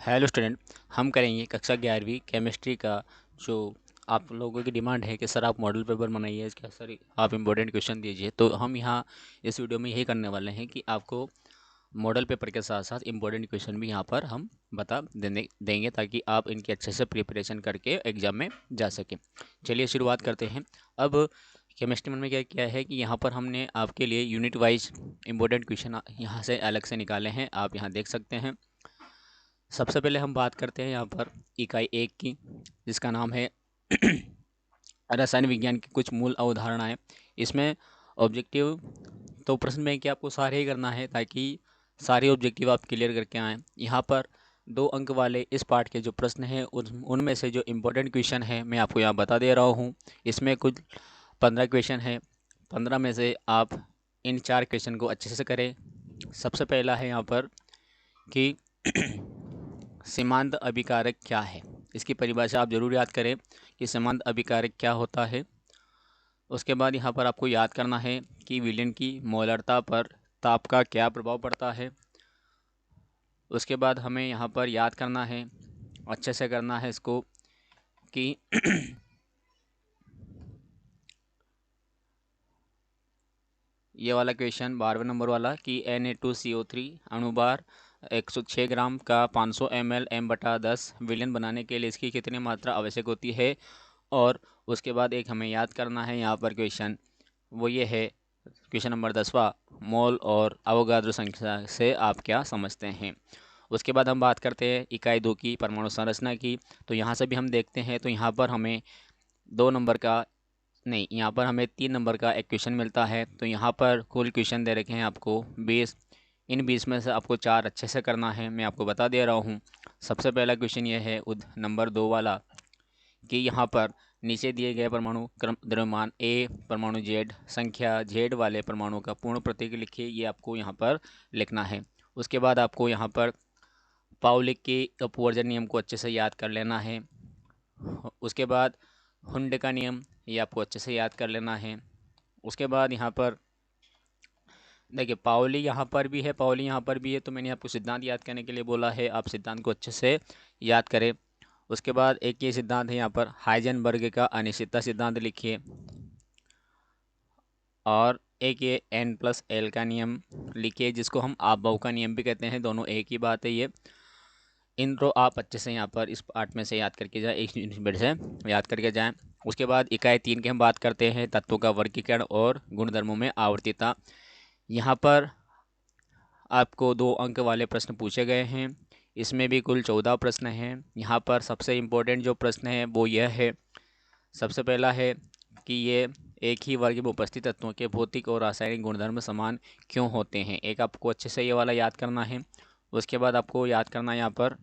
Hello student. हम करेंगे कक्षा 11वीं केमिस्ट्री का। जो आप लोगों की डिमांड है कि सर आप मॉडल पेपर बनाइए, क्या सर आप इम्पोर्टेंट क्वेश्चन दीजिए, तो हम यहाँ इस वीडियो में यही करने वाले हैं कि आपको मॉडल पेपर के साथ साथ इम्पोर्टेंट क्वेश्चन भी यहाँ पर हम बता देंगे ताकि आप इनकी अच्छे से प्रिपरेशन करके एग्जाम में जा सकें। चलिए शुरुआत करते हैं। अब केमिस्ट्री में क्या किया है कि यहाँ पर हमने आपके लिए यूनिट वाइज इम्पोर्टेंट क्वेश्चन यहाँ से अलग से निकाले हैं, आप यहाँ देख सकते हैं। सबसे पहले हम बात करते हैं यहाँ पर इकाई 1 की, जिसका नाम है रसायन विज्ञान की कुछ मूल अवधारणाएं। इसमें ऑब्जेक्टिव तो प्रश्न में कि आपको सारे ही करना है ताकि सारे ऑब्जेक्टिव आप क्लियर करके आएँ। यहाँ पर 2 अंक वाले इस पार्ट के जो प्रश्न हैं उनमें से जो इम्पोर्टेंट क्वेश्चन है मैं आपको यहाँ बता दे रहा हूँ। इसमें कुछ 15 क्वेश्चन हैं। 15 में से आप इन 4 क्वेश्चन को अच्छे से करें। सबसे पहला है यहाँ पर कि सीमांत अभिकारक क्या है। इसकी परिभाषा आप जरूर याद करें कि सीमांत अभिकारक क्या होता है। उसके बाद यहाँ पर आपको याद करना है कि विलयन की मोलरता पर ताप का क्या प्रभाव पड़ता है। उसके बाद हमें यहाँ पर याद करना है, अच्छे से करना है इसको, कि ये वाला क्वेश्चन 12वें नंबर वाला कि Na2CO3 अणुभार 106 ग्राम का 500 ml m/10 विलयन बनाने के लिए इसकी कितनी मात्रा आवश्यक होती है। और उसके बाद एक हमें याद करना है यहाँ पर क्वेश्चन, वो ये है क्वेश्चन नंबर 10वां, मोल और अवोगाद्रो संख्या से आप क्या समझते हैं। उसके बाद हम बात करते हैं इकाई 2 की परमाणु संरचना की। तो यहाँ से भी हम देखते हैं, तो यहाँ पर हमें 2 नंबर का नहीं, यहाँ पर हमें 3 नंबर का एक क्वेश्चन मिलता है। तो यहाँ पर कुल क्वेश्चन दे रखे हैं आपको 20। इन 20 में से आपको 4 अच्छे से करना है, मैं आपको बता दे रहा हूँ। सबसे पहला क्वेश्चन ये है नंबर 2 वाला कि यहाँ पर नीचे दिए गए परमाणु क्रम द्रव्यमान ए, परमाणु जेड, संख्या जेड वाले परमाणु का पूर्ण प्रतीक लिखिए, ये आपको यहाँ पर लिखना है। उसके बाद आपको यहाँ पर पाउली के अपवर्जन नियम को अच्छे से याद कर लेना है। उसके बाद हुंड का नियम, ये आपको अच्छे से याद कर लेना है। उसके बाद यहाँ पर देखिए पाउली यहाँ पर भी है, पाउली यहाँ पर भी है, तो मैंने आपको सिद्धांत याद करने के लिए बोला है, आप सिद्धांत को अच्छे से याद करें। उसके बाद एक ये सिद्धांत है यहाँ पर हाइजेनबर्ग का अनिश्चितता सिद्धांत लिखिए। और एक ये N+L का नियम लिखिए, जिसको हम आपबहु का नियम भी कहते हैं, दोनों एक ही बात है ये। इन आप अच्छे से यहाँ पर इस पार्ट में से याद करके जाए, एक यूनिट से याद करके जाएं। उसके बाद इकाई 3 की हम बात करते हैं तत्वों का वर्गीकरण और गुणधर्मों में आवर्तीता। यहाँ पर आपको 2 अंक वाले प्रश्न पूछे गए हैं। इसमें भी कुल 14 प्रश्न हैं। यहाँ पर सबसे इम्पोर्टेंट जो प्रश्न है वो यह है, सबसे पहला है कि ये एक ही वर्ग में उपस्थित तत्वों के भौतिक और रासायनिक गुणधर्म समान क्यों होते हैं। एक आपको अच्छे से ये वाला याद करना है। उसके बाद आपको याद करना है यहाँ पर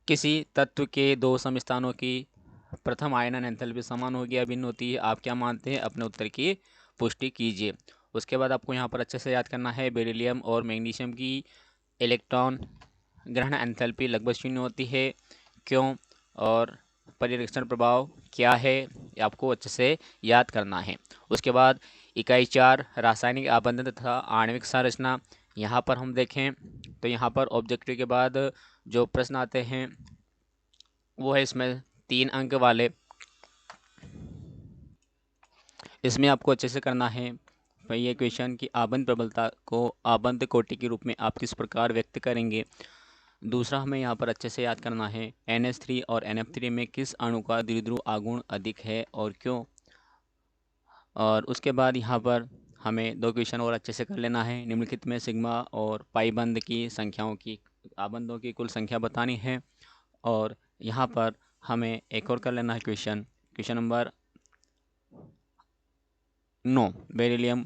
किसी तत्व के 2 समस्थानों की प्रथम आयनन एंथैल्पी समान होगी या भिन्न होती है, आप क्या मानते हैं, अपने उत्तर की पुष्टि कीजिए। उसके बाद आपको यहाँ पर अच्छे से याद करना है बेरिलियम और मैग्नीशियम की इलेक्ट्रॉन ग्रहण एंथैल्पी लगभग 0 होती है, क्यों, और परिरक्षण प्रभाव क्या है, आपको अच्छे से याद करना है। उसके बाद इकाई 4 रासायनिक आबंधन तथा आणविक संरचना। यहाँ पर हम देखें तो यहाँ पर ऑब्जेक्टिव के बाद जो प्रश्न आते हैं वो है इसमें 3 अंक वाले। इसमें आपको अच्छे से करना है भाई ये क्वेश्चन की आबंध प्रबलता को आबंध कोटि के रूप में आप किस प्रकार व्यक्त करेंगे। दूसरा हमें यहाँ पर अच्छे से याद करना है NH3 और NF3 में किस अणु का द्विध्रुव आघूर्ण अधिक है और क्यों। और उसके बाद यहाँ पर हमें 2 क्वेश्चन और अच्छे से कर लेना है। निम्नलिखित में सिग्मा और पाई बंध की संख्याओं की आबंधों की कुल संख्या बतानी है। और यहाँ पर हमें एक और कर लेना है क्वेश्चन नंबर 9, बेरिलियम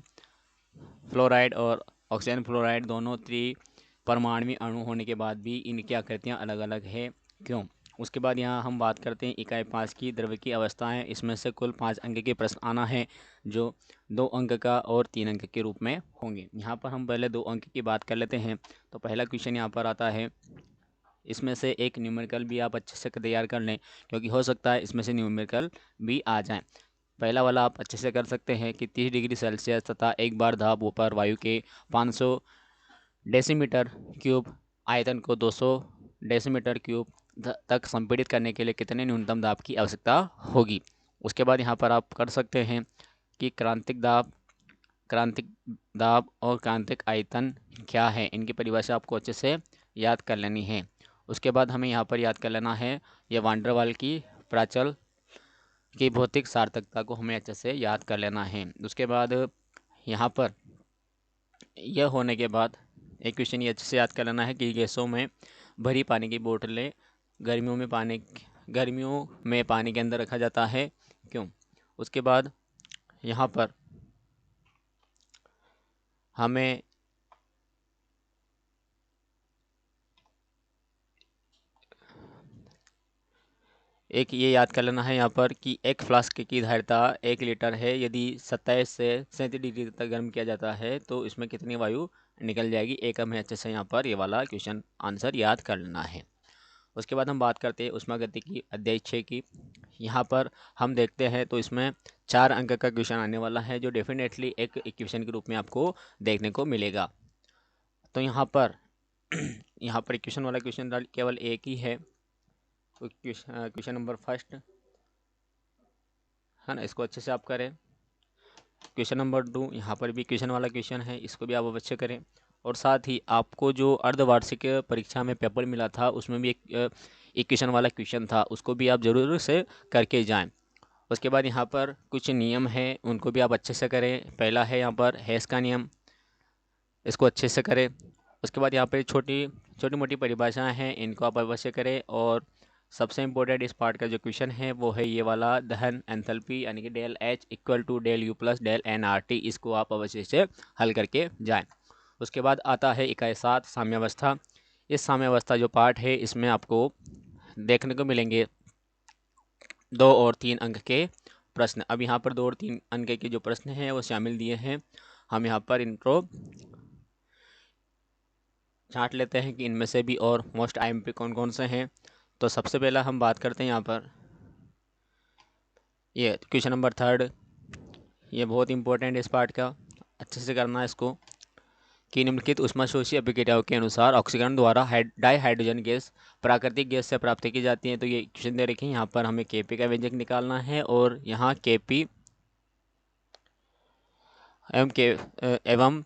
फ्लोराइड और ऑक्सीजन फ्लोराइड दोनों त्रिपरमाणु अणु होने के बाद भी इनकी आकृतियाँ अलग अलग है, क्यों। उसके बाद यहाँ हम बात करते हैं इकाई 5 की द्रव्य की अवस्थाएं। इसमें से कुल 5 अंक के प्रश्न आना है, जो 2 अंक का और 3 अंक के रूप में होंगे। यहाँ पर हम पहले 2 अंक की बात कर लेते हैं। तो पहला क्वेश्चन यहाँ पर आता है, इसमें से एक न्यूमेरिकल भी आप अच्छे से तैयार कर लें, क्योंकि हो सकता है इसमें से न्यूमेरिकल भी आ जाएं। पहला वाला आप अच्छे से कर सकते हैं कि 30 डिग्री सेल्सियस तथा 1 बार दाब पर वायु के 500 डेसीमीटर क्यूब आयतन को 200 डेसीमीटर क्यूब तक संपीड़ित करने के लिए कितने न्यूनतम दाब की आवश्यकता होगी। उसके बाद यहाँ पर आप कर सकते हैं कि क्रांतिक दाब और क्रांतिक आयतन क्या है, इनकी परिभाषा आपको अच्छे से याद कर लेनी है। उसके बाद हमें यहाँ पर याद कर लेना है ये वान डर वाल की प्राचल की भौतिक सार्थकता को हमें अच्छे से याद कर लेना है। उसके बाद यहाँ पर यह होने के बाद एक क्वेश्चन ये अच्छे से याद कर लेना है कि गैसों में भरी पानी की बोतलें गर्मियों में पानी के अंदर रखा जाता है, क्यों। उसके बाद यहाँ पर हमें एक ये याद कर लेना है यहाँ पर कि एक फ्लास्क की धारिता 1 लीटर है। यदि 27 से 37 डिग्री तक गर्म किया जाता है तो इसमें कितनी वायु निकल जाएगी। एक हमें अच्छे से यहाँ पर ये वाला क्वेश्चन आंसर याद कर लेना है। उसके बाद हम बात करते हैं ऊष्मागतिकी अध्याय 6 की। यहाँ पर हम देखते हैं तो इसमें 4 अंक का क्वेश्चन आने वाला है जो डेफिनेटली एक इक्वेशन के रूप में आपको देखने को मिलेगा। तो यहाँ पर इक्वेशन वाला क्वेश्चन केवल एक ही है, क्वेश्चन नंबर फर्स्ट है ना, इसको अच्छे से आप करें। क्वेश्चन नंबर 2 यहाँ पर भी क्वेश्चन वाला क्वेश्चन है, इसको भी आप अवश्य करें। और साथ ही आपको जो अर्धवार्षिक परीक्षा में पेपर मिला था उसमें भी एक क्वेश्चन वाला क्वेश्चन था, उसको भी आप ज़रूर से करके जाएं। उसके बाद यहाँ पर कुछ नियम हैं, उनको भी आप अच्छे से करें। पहला है यहाँ पर हेस का नियम, इसको अच्छे से करें। उसके बाद यहाँ पर छोटी मोटी परिभाषाएं हैं, इनको आप अवश्य करें। और सबसे इम्पोर्टेंट इस पार्ट का जो क्वेश्चन है वो है ये वाला दहन एंथैल्पी यानी कि del H equal to del U plus del N R T, इसको आप अवश्य से हल करके जाएं। उसके बाद आता है इकाई 7 साम्यावस्था। इस साम्यावस्था जो पार्ट है इसमें आपको देखने को मिलेंगे 2 और 3 अंक के प्रश्न। अब यहाँ पर 2 और 3 अंक के जो प्रश्न हैं वो शामिल दिए हैं, हम यहाँ पर इनको छांट लेते हैं कि इनमें से भी और मोस्ट आईएमपी कौन कौन से हैं। तो सबसे पहला हम बात करते हैं यहाँ पर ये क्वेश्चन नंबर 3, ये बहुत इंपॉर्टेंट है इस पार्ट का, अच्छे से करना है इसको। कि निम्नलिखित ऊष्माशोषी अभिक्रियाओं के अनुसार ऑक्सीकरण द्वारा डाई हाइड्रोजन गैस प्राकृतिक गैस से प्राप्त की जाती है। तो ये क्वेश्चन दे रखे हैं, यहाँ पर हमें केपी का व्यंजक निकालना है और यहाँ केपी एवं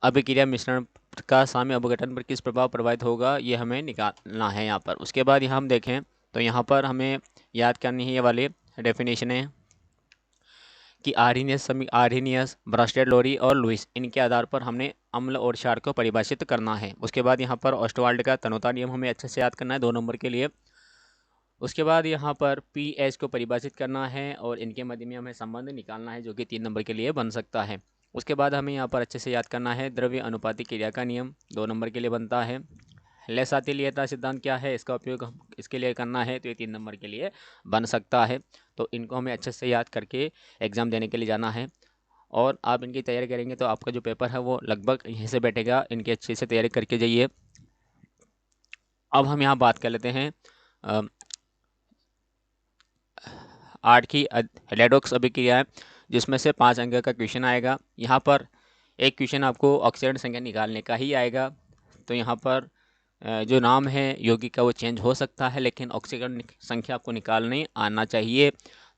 अभिक्रिया मिश्रण का साम्य अपघटन पर किस प्रभाव प्रभावित होगा, ये हमें निकालना है यहाँ पर। उसके बाद यहाँ हम देखें तो यहाँ पर हमें याद करनी है ये वाली डेफिनेशन है कि आर्हीनियस, ब्रास्टेड लोरी और लुइस, इनके आधार पर हमने अम्ल और क्षार को परिभाषित करना है। उसके बाद यहाँ पर ऑस्टवाल्ड का तन्यता नियम हमें अच्छे से याद करना है 2 नंबर के लिए। उसके बाद यहाँ पर पी एच को परिभाषित करना है और इनके मध्य में हमें संबंध निकालना है जो कि 3 नंबर के लिए बन सकता है। उसके बाद हमें यहाँ पर अच्छे से याद करना है द्रव्य अनुपातिक क्रिया का नियम 2 नंबर के लिए बनता है। लेसातिलियता सिद्धांत क्या है, इसका उपयोग हम इसके लिए करना है तो ये 3 नंबर के लिए बन सकता है। तो इनको हमें अच्छे से याद करके एग्ज़ाम देने के लिए जाना है और आप इनकी तैयारी करेंगे तो आपका जो पेपर है वो लगभग यहीं से बैठेगा। इनकी अच्छे से तैयारी करके जाइए। अब हम यहाँ बात कर लेते हैं 8 की रेडॉक्स अभिक्रिया, जिसमें से 5 अंक का क्वेश्चन आएगा। यहाँ पर एक क्वेश्चन आपको ऑक्सीडेंट संख्या निकालने का ही आएगा। तो यहाँ पर जो नाम है यौगिक का वो चेंज हो सकता है, लेकिन ऑक्सीकरण संख्या आपको निकालने आना चाहिए।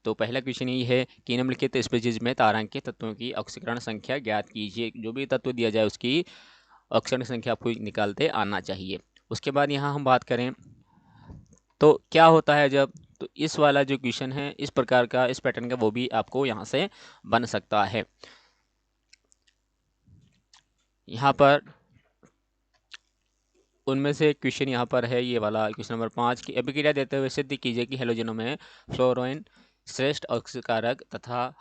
तो पहला क्वेश्चन ये है कि निम्नलिखित स्पीशीज में तारांकित तत्वों की ऑक्सीकरण संख्या ज्ञात कीजिए। जो भी तत्व दिया जाए उसकी ऑक्सीकरण संख्या आपको निकालते आना चाहिए। उसके बाद यहाँ हम बात करें तो क्या होता है जब, तो इस वाला जो क्वेश्चन है इस प्रकार का, इस पैटर्न का, वो भी आपको यहाँ से बन सकता है। यहाँ पर उनमें से क्वेश्चन यहाँ पर है ये वाला क्वेश्चन नंबर 5 की अभिक्रिया देते हुए सिद्ध कीजिए कि हेलोजनों में फ्लोरीन श्रेष्ठ ऑक्सीकारक तथा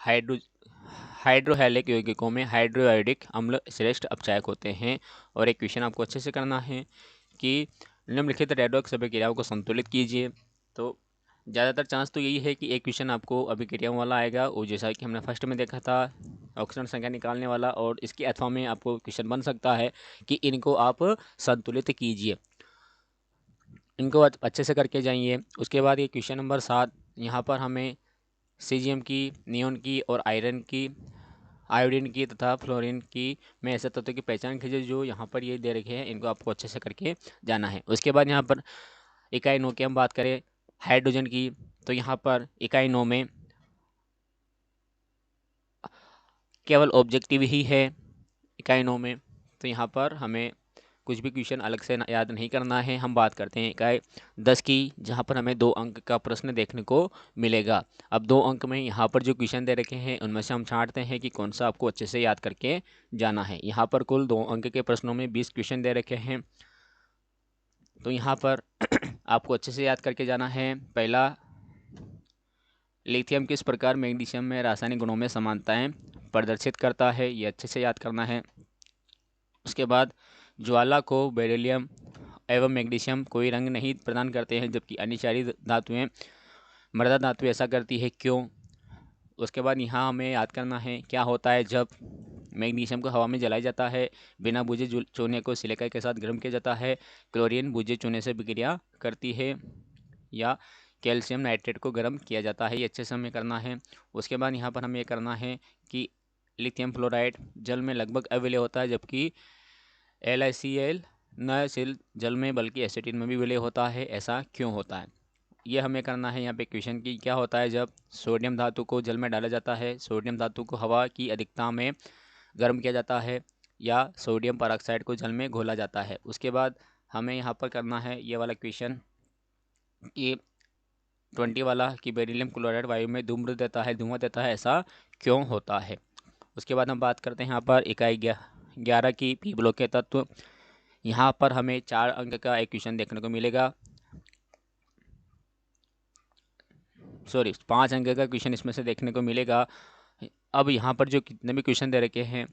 हाइड्रोहेलिक यौगिकों में हाइड्रोआयोडिक अम्ल श्रेष्ठ अपचायक होते हैं। और एक क्वेश्चन आपको अच्छे से करना है कि निम्नलिखित रेडॉक्स अभिक्रियाओं को संतुलित कीजिए। तो ज़्यादातर चांस तो यही है कि एक क्वेश्चन आपको अभिक्रियाओं वाला आएगा, और जैसा कि हमने फर्स्ट में देखा था ऑक्सीजन संख्या निकालने वाला, और इसके अथवा में आपको क्वेश्चन बन सकता है कि इनको आप संतुलित कीजिए। इनको अच्छे से करके जाइए। उसके बाद ये क्वेश्चन नंबर 7, यहाँ पर हमें सीजियम की, नियोन की और आयरन की आयोडीन की तथा फ्लोरीन की में ऐसे तत्वों की पहचान कीजिए जो यहाँ पर ये दे रखे हैं, इनको आपको अच्छे से करके जाना है। उसके बाद यहाँ पर इकाई 9 की हम बात करें हाइड्रोजन की, तो यहाँ पर इकाई 9 में केवल ऑब्जेक्टिव ही है इकाई 9 में, तो यहाँ पर हमें कुछ भी क्वेश्चन अलग से याद नहीं करना है। हम बात करते हैं इकाई 10 की, जहाँ पर हमें 2 अंक का प्रश्न देखने को मिलेगा। अब 2 अंक में यहाँ पर जो क्वेश्चन दे रखे हैं उनमें से हम छांटते हैं कि कौन सा आपको अच्छे से याद करके जाना है। यहाँ पर कुल 2 अंक के प्रश्नों में 20 क्वेश्चन दे रखे हैं, तो यहाँ पर आपको अच्छे से याद करके जाना है। पहला, लिथियम किस प्रकार मैग्नीशियम में रासायनिक गुणों में समानताएं प्रदर्शित करता है, ये अच्छे से याद करना है। उसके बाद ज्वाला को बेरिलियम एवं मैग्नीशियम कोई रंग नहीं प्रदान करते हैं, जबकि अन्य क्षारीय धातुएं मृदा धातु ऐसा करती है, क्यों? उसके बाद यहाँ हमें याद करना है क्या होता है जब मैग्नीशियम को हवा में जलाया जाता है, बिना बुझे चूने को सिलिका के साथ गर्म किया जाता है, क्लोरीन बुझे चूने से विक्रिया करती है, या कैल्शियम नाइट्रेट को गर्म किया जाता है। ये अच्छे से हमें करना है। उसके बाद यहाँ पर हमें ये करना है कि लिथियम फ्लोराइड जल में लगभग अविलय होता है, जबकि LiCl न सिर्फ जल में बल्कि एसिटिन में भी विलय होता है, ऐसा क्यों होता है? ये हमें करना है यहाँ पे क्वेश्चन की क्या होता है जब सोडियम धातु को जल में डाला जाता है, सोडियम धातु को हवा की अधिकता में गर्म किया जाता है, या सोडियम परऑक्साइड को जल में घोला जाता है। उसके बाद हमें यहाँ पर करना है ये वाला क्वेश्चन कि 20 वाला कि बेरिलियम क्लोराइड वायु में धूम्र देता है, धुआं देता है, ऐसा क्यों होता है? उसके बाद हम बात करते हैं यहाँ पर इकाई 11 की पी ब्लॉक के तत्व। यहाँ पर हमें 4 अंक का एक क्वेश्चन देखने को मिलेगा, सॉरी 5 अंक का क्वेश्चन इसमें से देखने को मिलेगा। अब यहाँ पर जो कितने भी क्वेश्चन दे रखे हैं,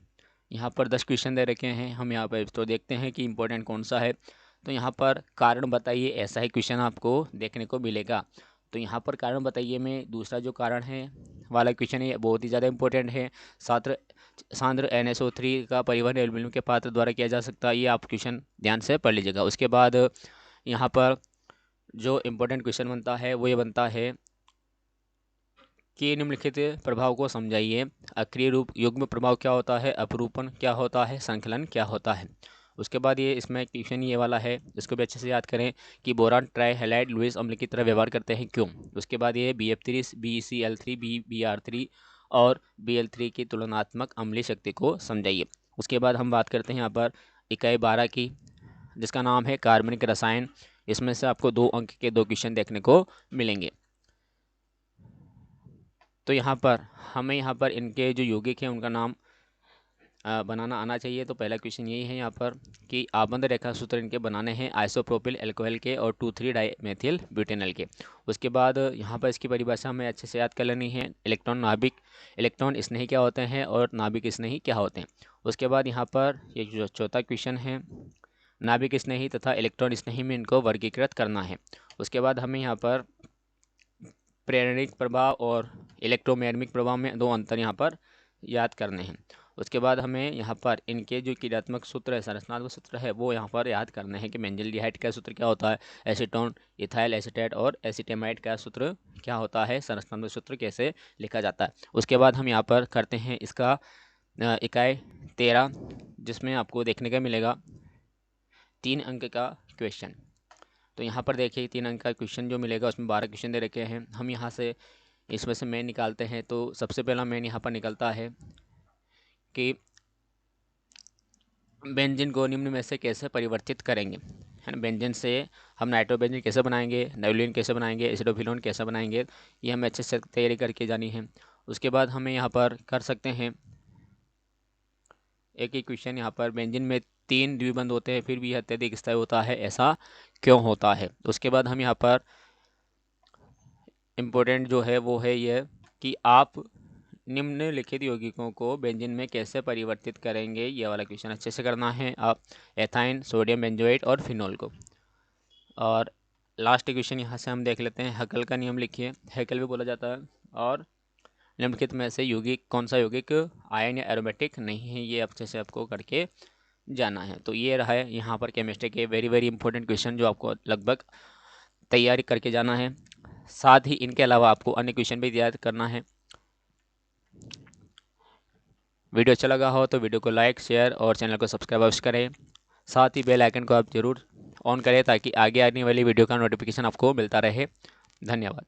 यहाँ पर 10 क्वेश्चन दे रखे हैं। हम यहाँ पर तो देखते हैं कि इम्पोर्टेंट कौन सा है। तो यहाँ पर कारण बताइए, ऐसा ही क्वेश्चन आपको देखने को मिलेगा। तो यहाँ पर कारण बताइए में दूसरा जो कारण है वाला क्वेश्चन है, बहुत ही ज़्यादा इंपॉर्टेंट है। सांद्र NSO3 का परिवहन एल्यूमीनियम के पात्र द्वारा किया जा सकता है, ये आप क्वेश्चन ध्यान से पढ़ लीजिएगा। उसके बाद यहाँ पर जो इम्पोर्टेंट क्वेश्चन बनता है वो ये बनता है कि निम्नलिखित प्रभाव को समझाइए। अक्रिय रूप युग्म प्रभाव क्या होता है, अपरूपण क्या होता है, संकलन क्या होता है। उसके बाद ये इसमें क्वेश्चन ये वाला है, इसको भी अच्छे से याद करें कि बोरान ट्राई हैलाइड लुईस अम्ल की तरह व्यवहार करते हैं, क्यों? उसके बाद ये BF3 BeCl3 BBr3 और Bl3 की तुलनात्मक अम्लीय शक्ति को समझाइए। उसके बाद हम बात करते हैं यहाँ पर इकाई 12 की, जिसका नाम है कार्बनिक रसायन। इसमें से आपको 2 अंक के 2 क्वेश्चन देखने को मिलेंगे। तो यहाँ पर हमें यहाँ पर इनके जो यौगिक हैं उनका नाम बनाना आना चाहिए। तो पहला क्वेश्चन यही है यहाँ पर कि आबंध रेखा सूत्र इनके बनाने हैं आइसोप्रोपिल अल्कोहल के और 2,3-डाइमेथिल ब्यूटेनॉल के। उसके बाद यहाँ पर इसकी परिभाषा हमें अच्छे से याद कर लेनी है। इलेक्ट्रॉन नाभिक, इलेक्ट्रॉन स्नेही क्या होते हैं और नाभिक स्नेही क्या होते हैं। उसके बाद यहाँ पर ये जो चौथा क्वेश्चन है, नाभिक स्नेही तथा इलेक्ट्रॉन स्नेही में इनको वर्गीकृत करना है। उसके बाद हमें यहाँ पर प्रेरणिक प्रभाव और इलेक्ट्रोमैग्नेटिक प्रभाव में 2 अंतर यहाँ पर याद करने हैं। उसके बाद हमें यहाँ पर इनके जो क्रियात्मक सूत्र है, संरचनात्मक सूत्र है, वो यहाँ पर याद करने हैं कि बेंजल्डिहाइड का सूत्र क्या होता है, एसीटोन, इथाइल एसीटेट और एसीटेमाइड का सूत्र क्या होता है, संरचनात्मक सूत्र कैसे लिखा जाता है। उसके बाद हम यहाँ पर करते हैं इसका इकाई 13, जिसमें आपको देखने का मिलेगा 3 अंक का क्वेश्चन। तो यहाँ पर देखिए 3 अंक का क्वेश्चन जो मिलेगा उसमें 12 क्वेश्चन दे रखे हैं। हम यहाँ से इसमें से मेन निकालते हैं। तो सबसे पहला मेन यहाँ पर निकलता है कि बेंजीन को निम्न में से कैसे परिवर्तित करेंगे, है ना। बेंजीन से हम नाइट्रोबेंजीन कैसे बनाएंगे, नाइट्रोलिन कैसे बनाएंगे, एसिडोफिनोन कैसे बनाएंगे, ये हमें अच्छे से तैयारी करके जानी है। उसके बाद हमें यहाँ पर कर सकते हैं एक ही क्वेश्चन, यहाँ पर बेंजीन में 3 द्विबंध होते हैं फिर भी अत्यधिक स्थायी होता है, ऐसा क्यों होता है। उसके बाद हम यहाँ पर इम्पोर्टेंट जो है वो है ये कि आप निम्नलिखित यौगिकों को बेंजीन में कैसे परिवर्तित करेंगे, ये वाला क्वेश्चन अच्छे से करना है आप। एथाइन, सोडियम बेंजोएट और फिनोल को। और लास्ट क्वेश्चन यहाँ से हम देख लेते हैं, हैकेल का नियम लिखिए। हैकेल भी बोला जाता है। और निम्नलिखित में से यौगिक कौन सा यौगिक आयन या एरोमेटिक नहीं है, ये अच्छे से आपको करके जाना है। तो ये रहा है यहाँ पर केमिस्ट्री के वेरी वेरी इंपॉर्टेंट क्वेश्चन जो आपको लगभग तैयारी करके जाना है। साथ ही इनके अलावा आपको अन्य क्वेश्चन भी याद करना है। वीडियो अच्छा लगा हो तो वीडियो को लाइक, शेयर और चैनल को सब्सक्राइब अवश्य करें। साथ ही बेल आइकन को आप ज़रूर ऑन करें ताकि आगे आने वाली वीडियो का नोटिफिकेशन आपको मिलता रहे। धन्यवाद।